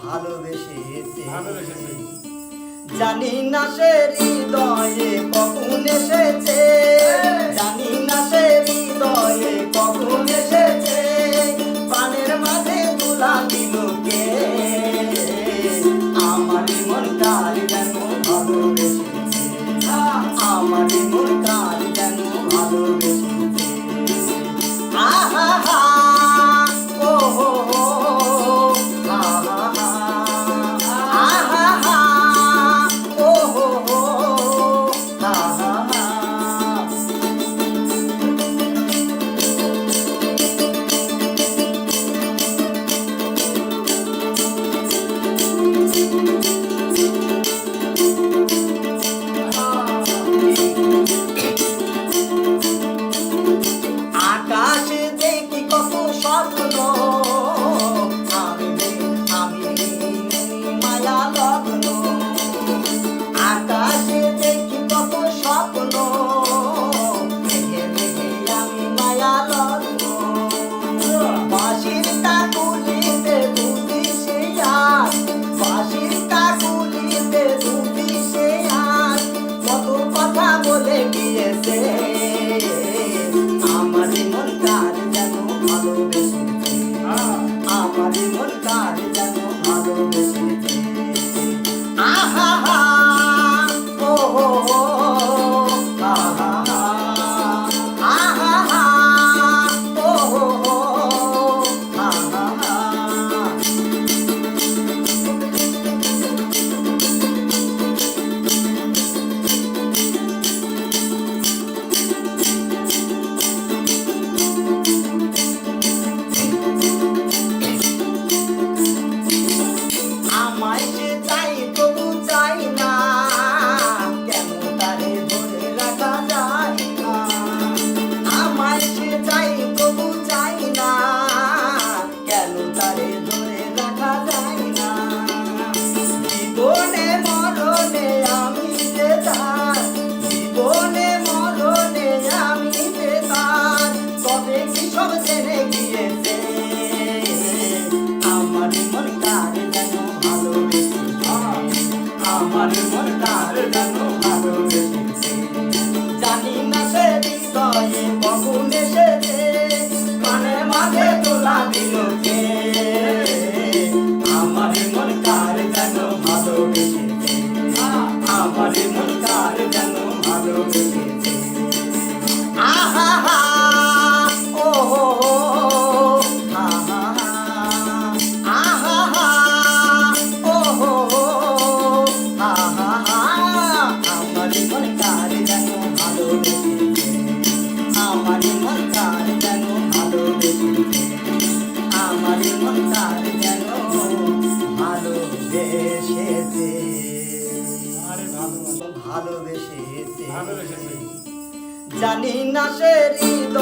ভালোবেসেছে। জানি না সে হৃদয়ে কখন এসেছে, জানি না সে হৃদয়ে কখন এসেছে, প্রাণের মাঝে দুলা দিল কে, আমার মন কার যেন ভালোবেসেছে, আমার মন কার যেন ভালোবেসেছে। আহা হা ও হো হো, আহা হা আহা হা ও হো হো, আহা হা। আকাশে দেখি কত স্বপ্ন, আমি মায়া লগ্ন, আকাশে দেখি কত স্বপ্ন, মেঘে মেঘে আমি মায়া লগ্ন, বাঁশির কাকুলিতে দুটি সে আজ, বাঁশির কাকুলিতে দুটি সে আজ, কত কথা বলে গিয়েছে, আমার মন কার যেন ভালোবেসেছে, আমার মন কার যেন ভালোবেসেছে। আহা হা ও হো হো, আহা হা আহা হা ও হো হো, আহা হা। আমায় সে চাই তবু চাই না, কেন তারে ধরে রাখা যায় না, আমায় সে চাই তবু চাই না, কেন তারে ধরে রাখা যায় না, জীবনে মরণে আমি যে তার, জীবনে মরণে আমি যে তার, তবে কি সব জেনে গিয়েছে, আমার মন কার যেন ভালোবেসেছে, আমার মন কার যেন ভালোবেসেছে। জানি না সে হৃদয়ে কখন এসেছে, প্রাণের মাঝে তোলা দিল কে, আমার মন কার যেন ভালোবেসেছে, আমার মন কার যেন ভালোবেসেছে। আহা হা ও হো হো, আহা হা আহা হা ও হো হো, আহা হা। আমার মন কার যেন ভালোবেসেছে, আমার মন কার যেন ভালোবেসেছে, আমার মন কার যেন ভালোবেসেছে, ভালোবেসেছে। জানি না সে হৃদয়